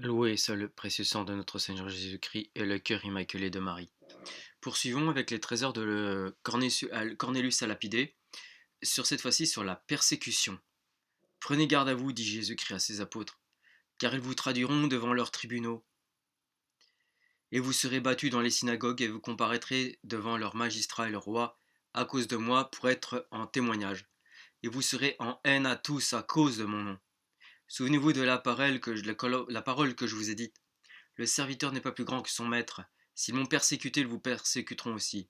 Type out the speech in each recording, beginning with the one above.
Loué soit le précieux sang de notre Seigneur Jésus-Christ et le cœur immaculé de Marie. Poursuivons avec les trésors de Cornelius à Lapidé, sur cette fois-ci sur la persécution. Prenez garde à vous, dit Jésus-Christ à ses apôtres, car ils vous traduiront devant leurs tribunaux, et vous serez battus dans les synagogues, et vous comparaîtrez devant leurs magistrats et leurs rois, à cause de moi, pour être en témoignage, et vous serez en haine à tous à cause de mon nom. Souvenez-vous de la parole que je vous ai dite. Le serviteur n'est pas plus grand que son maître. S'ils m'ont persécuté, ils vous persécuteront aussi.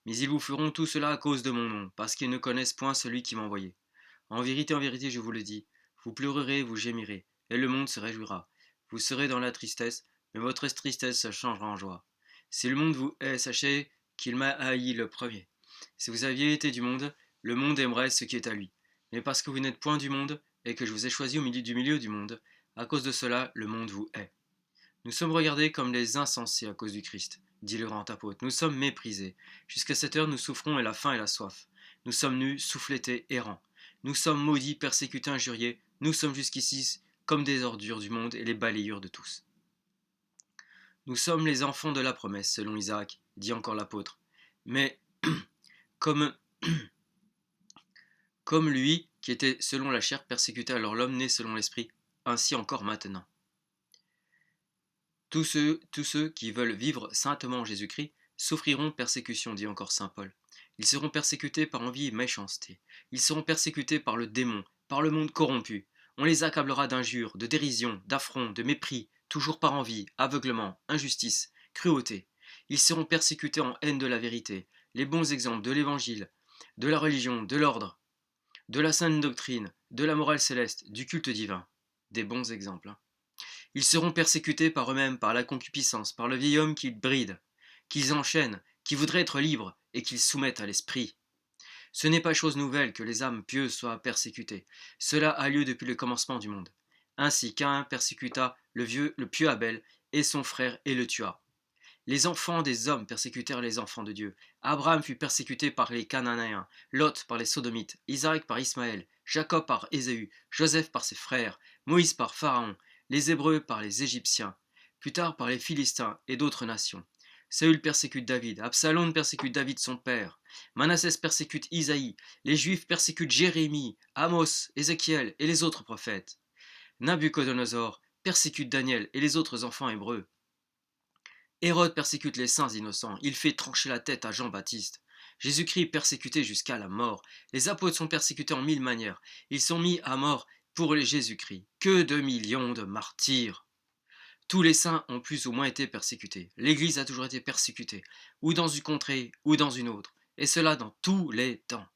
Mais ils vous feront tout cela à cause de mon nom, parce qu'ils ne connaissent point celui qui m'a envoyé. En vérité, je vous le dis, vous pleurerez, vous gémirez, et le monde se réjouira. Vous serez dans la tristesse, mais votre tristesse se changera en joie. Si le monde vous hait, sachez qu'il m'a haï le premier. Si vous aviez été du monde, le monde aimerait ce qui est à lui. Mais parce que vous n'êtes point du monde, et que je vous ai choisi du milieu du monde, à cause de cela, le monde vous hait. Nous sommes regardés comme les insensés à cause du Christ, dit le grand apôtre. Nous sommes méprisés. Jusqu'à cette heure, nous souffrons et la faim et la soif. Nous sommes nus, souffletés, errants. Nous sommes maudits, persécutés, injuriés. Nous sommes jusqu'ici comme des ordures du monde et les balayures de tous. Nous sommes les enfants de la promesse, selon Isaac, dit encore l'apôtre. Mais comme, comme lui, qui était selon la chair, persécuté alors l'homme né selon l'esprit, ainsi encore maintenant. Tous ceux qui veulent vivre saintement en Jésus-Christ souffriront persécution, dit encore saint Paul. Ils seront persécutés par envie et méchanceté. Ils seront persécutés par le démon, par le monde corrompu. On les accablera d'injures, de dérision, d'affronts, de mépris, toujours par envie, aveuglement, injustice, cruauté. Ils seront persécutés en haine de la vérité, les bons exemples de l'évangile, de la religion, de l'ordre, de la sainte doctrine, de la morale céleste, du culte divin. Des bons exemples. Ils seront persécutés par eux-mêmes, par la concupiscence, par le vieil homme qu'ils brident, qu'ils enchaînent, qui voudrait être libre et qu'ils soumettent à l'esprit. Ce n'est pas chose nouvelle que les âmes pieuses soient persécutées. Cela a lieu depuis le commencement du monde. Ainsi Caïn persécuta le pieux Abel et son frère et le tua. Les enfants des hommes persécutèrent les enfants de Dieu. Abraham fut persécuté par les Cananéens, Lot par les Sodomites, Isaac par Ismaël, Jacob par Ésaü, Joseph par ses frères, Moïse par Pharaon, les Hébreux par les Égyptiens, plus tard par les Philistins et d'autres nations. Saül persécute David, Absalom persécute David son père, Manassès persécute Isaïe, les Juifs persécutent Jérémie, Amos, Ézéchiel et les autres prophètes. Nabuchodonosor persécute Daniel et les autres enfants hébreux. Hérode persécute les saints innocents, il fait trancher la tête à Jean-Baptiste. Jésus-Christ persécuté jusqu'à la mort. Les apôtres sont persécutés en mille manières. Ils sont mis à mort pour les Jésus-Christ. Que de millions de martyrs. Tous les saints ont plus ou moins été persécutés. L'Église a toujours été persécutée, ou dans une contrée, ou dans une autre, et cela dans tous les temps.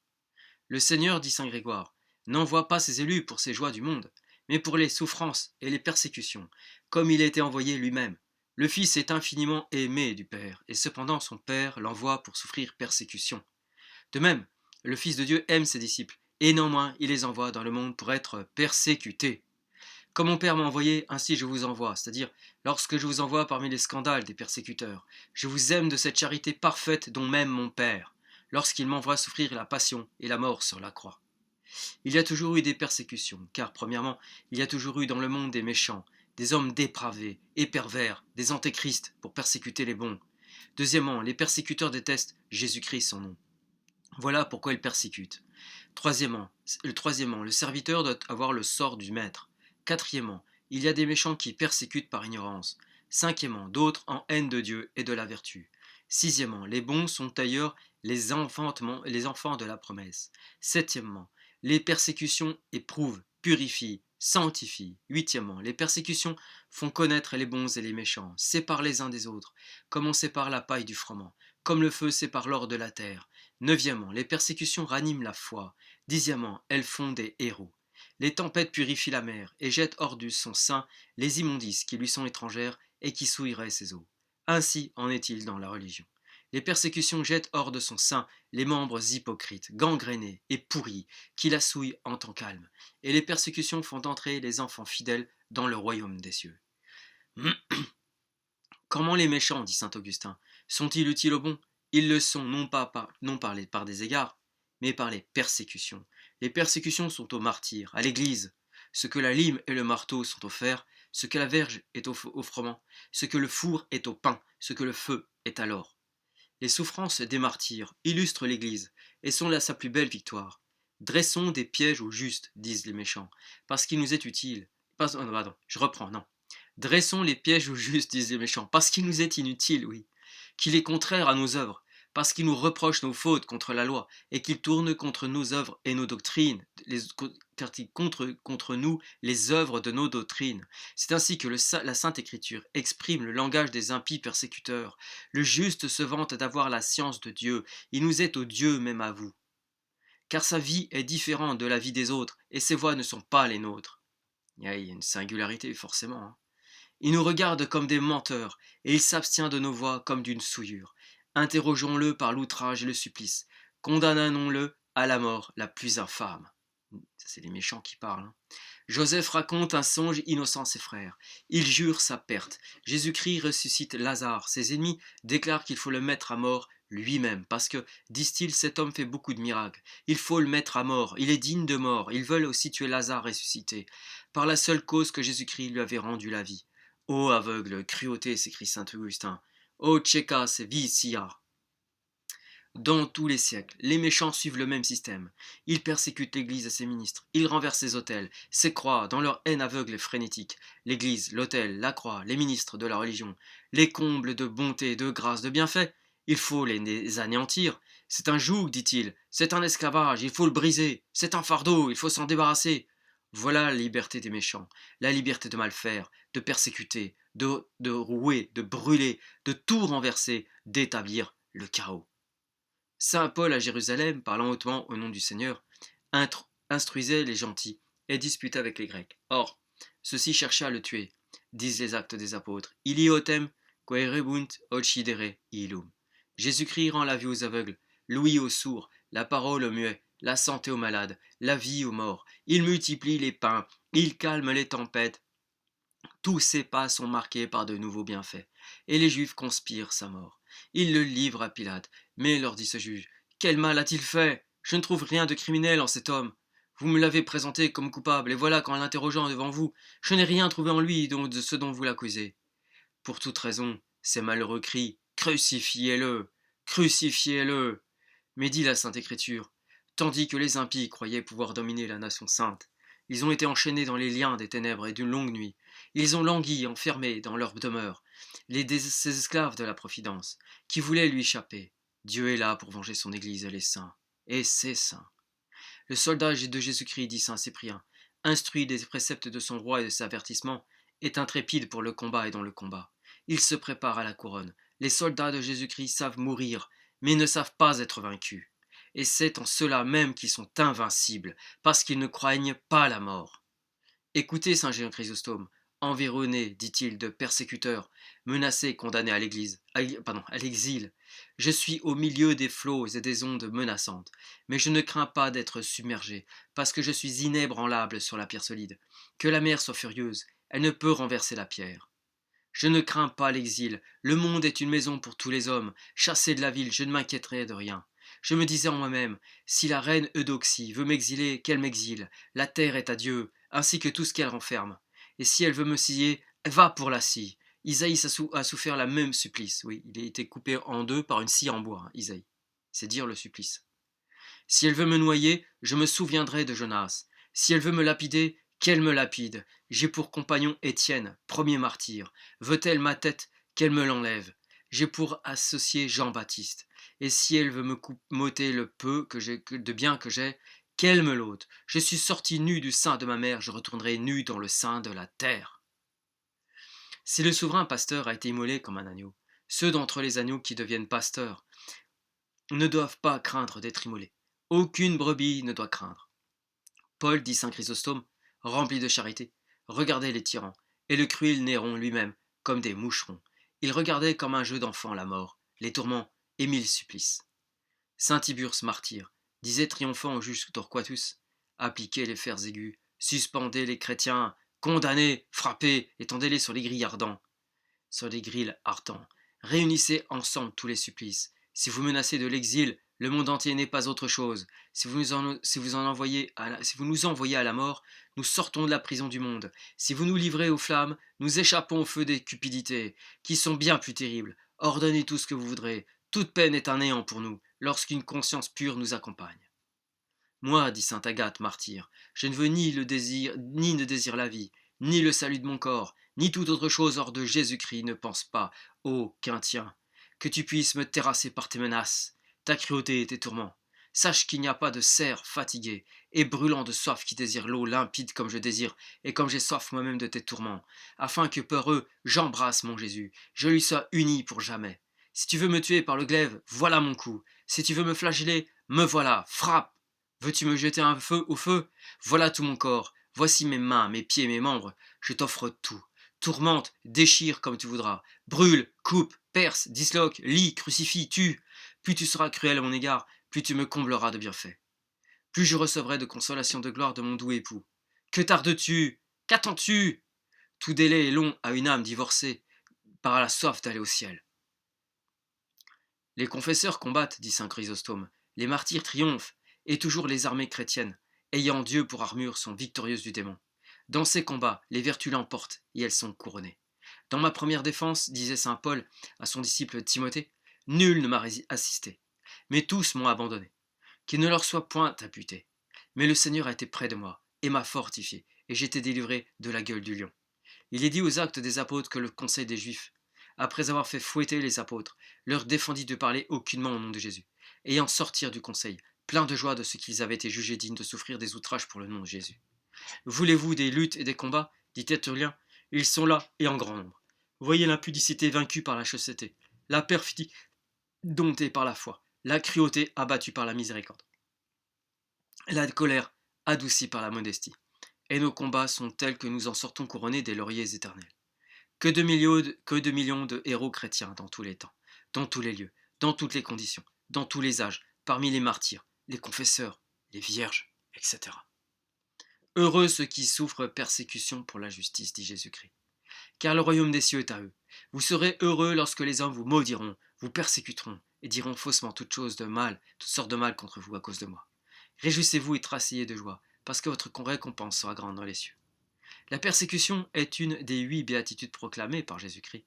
Le Seigneur, dit saint Grégoire, n'envoie pas ses élus pour ces joies du monde, mais pour les souffrances et les persécutions, comme il a été envoyé lui-même. Le Fils est infiniment aimé du Père, et cependant son Père l'envoie pour souffrir persécution. De même, le Fils de Dieu aime ses disciples, et néanmoins il les envoie dans le monde pour être persécutés. Comme mon Père m'a envoyé, ainsi je vous envoie, c'est-à-dire lorsque je vous envoie parmi les scandales des persécuteurs. Je vous aime de cette charité parfaite dont m'aime mon Père, lorsqu'il m'envoie souffrir la passion et la mort sur la croix. Il y a toujours eu des persécutions, car premièrement, il y a toujours eu dans le monde des méchants, des hommes dépravés et pervers, des antéchrists pour persécuter les bons. Deuxièmement, les persécuteurs détestent Jésus-Christ son nom. Voilà pourquoi ils persécutent. Troisièmement, le serviteur doit avoir le sort du maître. Quatrièmement, il y a des méchants qui persécutent par ignorance. Cinquièmement, d'autres en haine de Dieu et de la vertu. Sixièmement, les bons sont ailleurs les enfants de la promesse. Septièmement, les persécutions éprouvent, purifient, sanctifient. Huitièmement, les persécutions font connaître les bons et les méchants, séparent les uns des autres, comme on sépare la paille du froment, comme le feu sépare l'or de la terre. Neuvièmement, les persécutions raniment la foi. Dixièmement, elles font des héros. Les tempêtes purifient la mer et jettent hors de son sein les immondices qui lui sont étrangères et qui souilleraient ses eaux. Ainsi en est-il dans la religion. Les persécutions jettent hors de son sein les membres hypocrites, gangrénés et pourris, qui la souillent en temps calme. Et les persécutions font entrer les enfants fidèles dans le royaume des cieux. Comment les méchants, dit saint Augustin, sont-ils utiles aux bons? Ils le sont non par des égards, mais par les persécutions. Les persécutions sont aux martyrs, à l'Église. Ce que la lime et le marteau sont aux fers, ce que la verge est au froment, ce que le four est au pain, ce que le feu est à l'or. Les souffrances des martyrs illustrent l'Église, et sont là sa plus belle victoire. Dressons des pièges aux justes, disent les méchants, parce qu'il nous est utile. Pardon, je reprends, non. Dressons les pièges aux justes, disent les méchants, parce qu'il nous est inutile, oui. Qu'il est contraire à nos œuvres, parce qu'il nous reproche nos fautes contre la loi, et qu'il tourne contre nos œuvres et nos doctrines, car il contre nous les œuvres de nos doctrines. C'est ainsi que la Sainte Écriture exprime le langage des impies persécuteurs. Le juste se vante d'avoir la science de Dieu, il nous est odieux même à vous. Car sa vie est différente de la vie des autres, et ses voies ne sont pas les nôtres. Il y a une singularité, forcément. Hein. Il nous regarde comme des menteurs, et il s'abstient de nos voix comme d'une souillure. Interrogeons-le par l'outrage et le supplice. Condamnons-le à la mort la plus infâme. Ça, c'est les méchants qui parlent. Hein. Joseph raconte un songe innocent à ses frères. Il jure sa perte. Jésus-Christ ressuscite Lazare. Ses ennemis déclarent qu'il faut le mettre à mort lui-même, parce que, disent-ils, cet homme fait beaucoup de miracles. Il faut le mettre à mort. Il est digne de mort. Ils veulent aussi tuer Lazare ressuscité, par la seule cause que Jésus-Christ lui avait rendu la vie. Ô aveugle, cruauté, s'écrie saint Augustin. Ô tchecas, vicia. Dans tous les siècles, les méchants suivent le même système. Ils persécutent l'Église et ses ministres. Ils renversent ses autels, ses croix, dans leur haine aveugle et frénétique. L'Église, l'autel, la croix, les ministres de la religion, les combles de bonté, de grâce, de bienfaits. Il faut les anéantir. C'est un joug, dit-il. C'est un esclavage, il faut le briser. C'est un fardeau, il faut s'en débarrasser. Voilà la liberté des méchants, la liberté de mal faire, de persécuter, de rouer, de brûler, de tout renverser, d'établir le chaos. Saint Paul à Jérusalem, parlant hautement au nom du Seigneur, instruisait les gentils et disputait avec les Grecs. Or, ceux-ci cherchaient à le tuer, disent les Actes des Apôtres. Iliotem quaerebunt occidere illum. Jésus-Christ rend la vue aux aveugles, l'ouïe aux sourds, la parole aux muets, la santé aux malades, la vie aux morts. Il multiplie les pains, il calme les tempêtes. Tous ses pas sont marqués par de nouveaux bienfaits, et les Juifs conspirent sa mort. Ils le livrent à Pilate, mais leur dit ce juge, quel mal a-t-il fait? Je ne trouve rien de criminel en cet homme. Vous me l'avez présenté comme coupable, et voilà qu'en l'interrogeant devant vous, je n'ai rien trouvé en lui de ce dont vous l'accusez. Pour toute raison, ces malheureux crient, crucifiez-le, crucifiez-le. Mais dit la Sainte Écriture, tandis que les impies croyaient pouvoir dominer la nation sainte, ils ont été enchaînés dans les liens des ténèbres et d'une longue nuit. Ils ont langui, enfermés dans leur demeure, ces esclaves de la Providence, qui voulaient lui échapper. Dieu est là pour venger son Église et les saints, et ses saints. Le soldat de Jésus-Christ, dit saint Cyprien, instruit des préceptes de son roi et de ses avertissements, est intrépide pour le combat et dans le combat. Il se prépare à la couronne. Les soldats de Jésus-Christ savent mourir, mais ne savent pas être vaincus. Et c'est en cela même qu'ils sont invincibles, parce qu'ils ne craignent pas la mort. Écoutez saint Jean Chrysostome, environné, dit-il, de persécuteurs, menacé, condamné à l'exil. Je suis au milieu des flots et des ondes menaçantes, mais je ne crains pas d'être submergé, parce que je suis inébranlable sur la pierre solide. Que la mer soit furieuse, elle ne peut renverser la pierre. Je ne crains pas l'exil, le monde est une maison pour tous les hommes, chassé de la ville, je ne m'inquiéterai de rien. Je me disais en moi-même, si la reine Eudoxie veut m'exiler, qu'elle m'exile, la terre est à Dieu, ainsi que tout ce qu'elle renferme. Et si elle veut me scier, va pour la scie. Isaïe a souffert la même supplice, oui, il a été coupé en deux par une scie en bois, Isaïe. C'est dire le supplice. Si elle veut me noyer, je me souviendrai de Jonas. Si elle veut me lapider, qu'elle me lapide. J'ai pour compagnon Étienne, premier martyr. Veut-elle ma tête, qu'elle me l'enlève. J'ai pour associé Jean-Baptiste. Et si elle veut me m'ôter le peu de bien que j'ai, qu'elle me l'ôte. Je suis sorti nu du sein de ma mère, je retournerai nu dans le sein de la terre. Si le souverain pasteur a été immolé comme un agneau, ceux d'entre les agneaux qui deviennent pasteurs ne doivent pas craindre d'être immolés. Aucune brebis ne doit craindre. Paul, dit saint Chrysostome, rempli de charité, regardait les tyrans, et le cruel Néron lui-même, comme des moucherons. Il regardait comme un jeu d'enfant la mort, les tourments et 1000 supplices. Saint Tiburce martyr disait triomphant au juge Torquatus, appliquez les fers aigus, suspendez les chrétiens, condamnez, frappez, étendez-les sur les grilles ardents, réunissez ensemble tous les supplices. Si vous menacez de l'exil, Le monde entier n'est pas autre chose. Si vous nous envoyez à la mort, nous sortons de la prison du monde. Si vous nous livrez aux flammes, nous échappons au feu des cupidités, qui sont bien plus terribles. Ordonnez tout ce que vous voudrez. Toute peine est un néant pour nous, lorsqu'une conscience pure nous accompagne. Moi, dit sainte Agathe, martyre, je ne veux ni ne désire la vie, ni le salut de mon corps, ni toute autre chose hors de Jésus-Christ. Ne pense pas, ô Quintien, que tu puisses me terrasser par tes menaces, ta cruauté et tes tourments. Sache qu'il n'y a pas de cerf fatigué et brûlant de soif qui désire l'eau limpide comme je désire et comme j'ai soif moi-même de tes tourments, afin que peureux j'embrasse mon Jésus, je lui sois uni pour jamais. Si tu veux me tuer par le glaive, voilà mon coup. Si tu veux me flageller, me voilà, frappe. Veux-tu me jeter un feu au feu? Voilà tout mon corps, voici mes mains, mes pieds, mes membres, je t'offre tout. Tourmente, déchire comme tu voudras, brûle, coupe, perce, disloque, lie, crucifie, tue. Plus tu seras cruel à mon égard, plus tu me combleras de bienfaits. Plus je recevrai de consolation de gloire de mon doux époux. Que tardes-tu? Qu'attends-tu? Tout délai est long à une âme divorcée par la soif d'aller au ciel. Les confesseurs combattent, dit saint Chrysostome, les martyrs triomphent, et toujours les armées chrétiennes, ayant Dieu pour armure, sont victorieuses du démon. Dans ces combats, les vertus l'emportent, et elles sont couronnées. Dans ma première défense, disait saint Paul à son disciple Timothée, nul ne m'a assisté, mais tous m'ont abandonné. Qu'il ne leur soit point imputé. Mais le Seigneur a été près de moi, et m'a fortifié, et j'étais délivré de la gueule du lion. Il est dit aux Actes des Apôtres que le conseil des Juifs, après avoir fait fouetter les apôtres, leur défendit de parler aucunement au nom de Jésus, ayant sortir du conseil, plein de joie de ce qu'ils avaient été jugés dignes de souffrir des outrages pour le nom de Jésus. Voulez-vous des luttes et des combats, dit Tertullien? Ils sont là et en grand nombre. Voyez l'impudicité vaincue par la chasteté, la perfidie domptée par la foi, la cruauté abattue par la miséricorde, la colère adoucie par la modestie. Et nos combats sont tels que nous en sortons couronnés des lauriers éternels. Que de millions de héros chrétiens dans tous les temps, dans tous les lieux, dans toutes les conditions, dans tous les âges, parmi les martyrs, les confesseurs, les vierges, etc. Heureux ceux qui souffrent persécution pour la justice, dit Jésus-Christ, car le royaume des cieux est à eux. Vous serez heureux lorsque les hommes vous maudiront, vous persécuteront, et diront faussement toutes sortes de mal contre vous à cause de moi. Réjouissez-vous et tressaillez de joie, parce que votre récompense sera grande dans les cieux. La persécution est une des 8 béatitudes proclamées par Jésus-Christ.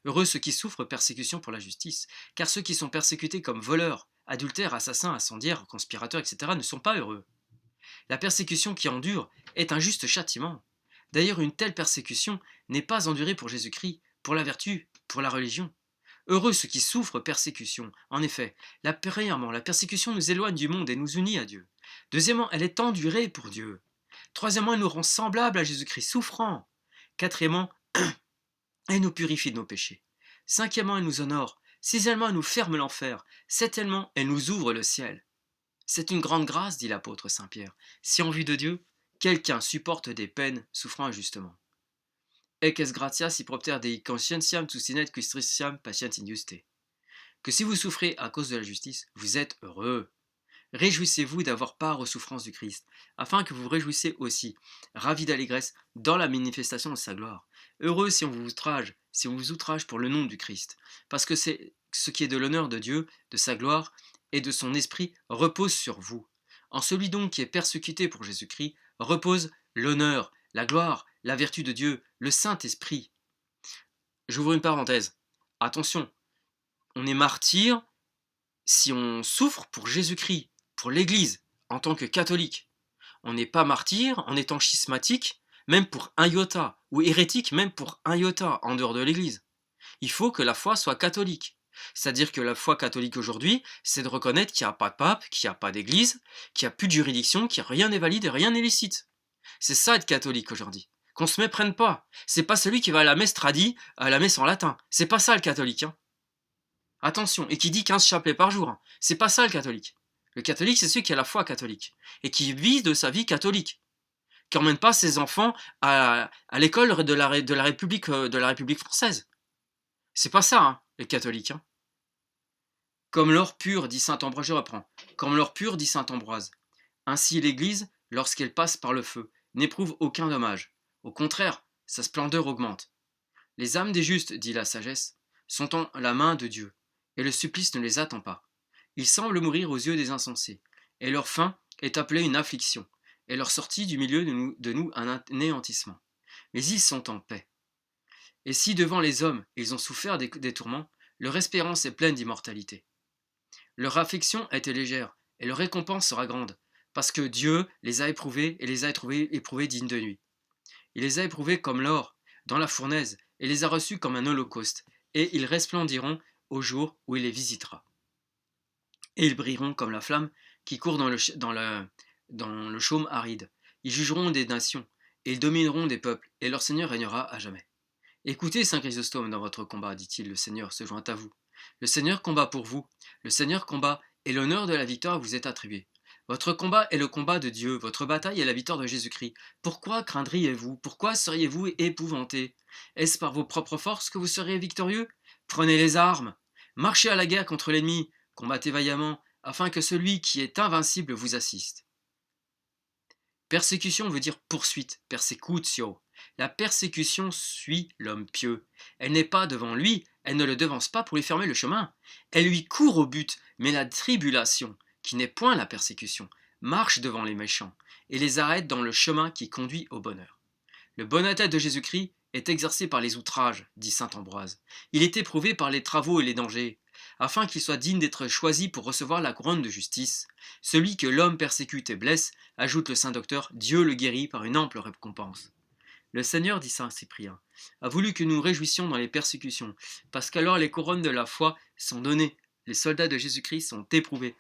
Heureux ceux qui souffrent persécution pour la justice, car ceux qui sont persécutés comme voleurs, adultères, assassins, incendiaires, conspirateurs, etc. ne sont pas heureux. La persécution qui endure est un juste châtiment. D'ailleurs, une telle persécution n'est pas endurée pour Jésus-Christ, pour la vertu, pour la religion. Heureux ceux qui souffrent persécution. En effet, premièrement, la persécution nous éloigne du monde et nous unit à Dieu. Deuxièmement, elle est endurée pour Dieu. Troisièmement, elle nous rend semblables à Jésus-Christ, souffrant. Quatrièmement, elle nous purifie de nos péchés. Cinquièmement, elle nous honore. Sixièmement, elle nous ferme l'enfer. Septièmement, elle nous ouvre le ciel. C'est une grande grâce, dit l'apôtre Saint Pierre, si en vue de Dieu, quelqu'un supporte des peines souffrant injustement. Ecce gratia si propter Dei conscientiam sustinet quistritiam patient injuste. Que si vous souffrez à cause de la justice, vous êtes heureux. Réjouissez-vous d'avoir part aux souffrances du Christ, afin que vous vous réjouissiez aussi, ravis d'allégresse, dans la manifestation de sa gloire. Heureux si on vous outrage pour le nom du Christ, parce que c'est ce qui est de l'honneur de Dieu, de sa gloire et de son esprit repose sur vous. En celui donc qui est persécuté pour Jésus-Christ repose l'honneur, la gloire, la vertu de Dieu, le Saint-Esprit. J'ouvre une parenthèse. Attention, on est martyr si on souffre pour Jésus-Christ, pour l'Église, en tant que catholique. On n'est pas martyr en étant schismatique, même pour un iota, ou hérétique, même pour un iota, en dehors de l'Église. Il faut que la foi soit catholique. C'est-à-dire que la foi catholique aujourd'hui, c'est de reconnaître qu'il n'y a pas de pape, qu'il n'y a pas d'église, qu'il n'y a plus de juridiction, qu'il n'y a rien n'est valide et rien n'est licite. C'est ça être catholique aujourd'hui. Qu'on se méprenne pas. C'est pas celui qui va à la messe tradie, à la messe en latin. C'est pas ça le catholique. Hein. Attention, et qui dit 15 chapelets par jour. Hein. C'est pas ça le catholique. Le catholique, c'est celui qui a la foi catholique. Et qui vit de sa vie catholique. Qui n'emmène pas ses enfants à l'école de la République française. C'est pas ça, hein, les catholiques. Hein. Comme l'or pur, dit saint Ambroise, je reprends. Comme l'or pur, dit saint Ambroise. Ainsi l'Église, lorsqu'elle passe par le feu, n'éprouve aucun dommage. Au contraire, sa splendeur augmente. Les âmes des justes, dit la sagesse, sont en la main de Dieu, et le supplice ne les attend pas. Ils semblent mourir aux yeux des insensés, et leur fin est appelée une affliction, et leur sortie du milieu de nous un anéantissement. Mais ils sont en paix. Et si devant les hommes ils ont souffert des tourments, leur espérance est pleine d'immortalité. Leur affliction a été légère, et leur récompense sera grande, parce que Dieu les a éprouvés et les a éprouvés dignes de nuit. Il les a éprouvés comme l'or dans la fournaise, et les a reçus comme un holocauste, et ils resplendiront au jour où il les visitera. Et ils brilleront comme la flamme qui court dans le chaume aride. Ils jugeront des nations, et ils domineront des peuples, et leur Seigneur régnera à jamais. Écoutez, Saint Chrysostome, dans votre combat, dit-il, le Seigneur se joint à vous. Le Seigneur combat pour vous, le Seigneur combat, et l'honneur de la victoire vous est attribué. Votre combat est le combat de Dieu, votre bataille est la victoire de Jésus-Christ. Pourquoi craindriez-vous? Pourquoi seriez-vous épouvantés? Est-ce par vos propres forces que vous seriez victorieux? Prenez les armes, marchez à la guerre contre l'ennemi, combattez vaillamment, afin que celui qui est invincible vous assiste. Persécution veut dire poursuite, persecutio. La persécution suit l'homme pieux. Elle n'est pas devant lui, elle ne le devance pas pour lui fermer le chemin. Elle lui court au but, mais la tribulation, qui n'est point la persécution, marche devant les méchants et les arrête dans le chemin qui conduit au bonheur. Le bon attête de Jésus-Christ est exercé par les outrages, dit saint Ambroise. Il est éprouvé par les travaux et les dangers, afin qu'il soit digne d'être choisi pour recevoir la couronne de justice. Celui que l'homme persécute et blesse, ajoute le saint docteur, Dieu le guérit par une ample récompense. Le Seigneur, dit saint Cyprien, a voulu que nous nous réjouissions dans les persécutions, parce qu'alors les couronnes de la foi sont données, les soldats de Jésus-Christ sont éprouvés,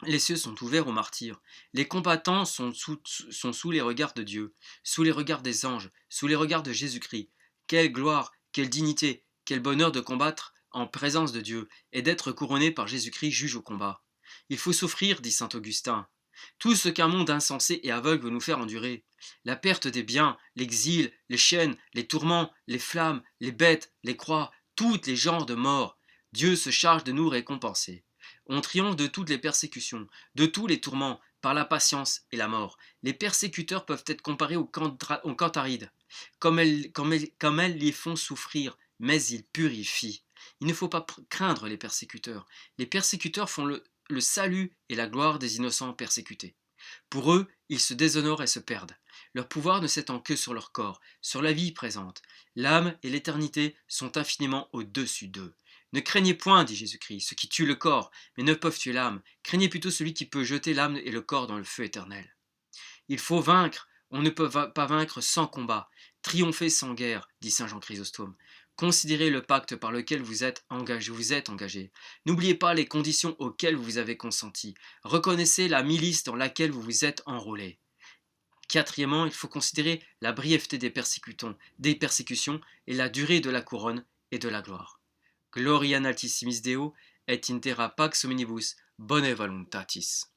les cieux sont ouverts aux martyrs, les combattants sont sous les regards de Dieu, sous les regards des anges, sous les regards de Jésus-Christ. Quelle gloire, quelle dignité, quel bonheur de combattre en présence de Dieu et d'être couronné par Jésus-Christ juge au combat. Il faut souffrir, dit saint Augustin, tout ce qu'un monde insensé et aveugle veut nous faire endurer. La perte des biens, l'exil, les chaînes, les tourments, les flammes, les bêtes, les croix, tous les genres de morts. Dieu se charge de nous récompenser. On triomphe de toutes les persécutions, de tous les tourments, par la patience et la mort. Les persécuteurs peuvent être comparés aux cantharides, comme elles les font souffrir, mais ils purifient. Il ne faut pas craindre les persécuteurs. Les persécuteurs font le salut et la gloire des innocents persécutés. Pour eux, ils se déshonorent et se perdent. Leur pouvoir ne s'étend que sur leur corps, sur la vie présente. L'âme et l'éternité sont infiniment au-dessus d'eux. Ne craignez point, dit Jésus-Christ, ceux qui tuent le corps, mais ne peuvent tuer l'âme. Craignez plutôt celui qui peut jeter l'âme et le corps dans le feu éternel. Il faut vaincre, on ne peut pas vaincre sans combat. Triompher sans guerre, dit saint Jean Chrysostome. Considérez le pacte par lequel vous êtes engagé. N'oubliez pas les conditions auxquelles vous avez consenti. Reconnaissez la milice dans laquelle vous vous êtes enrôlé. Quatrièmement, il faut considérer la brièveté des persécutions et la durée de la couronne et de la gloire. Gloria in altissimis Deo et in terra pax hominibus bone voluntatis.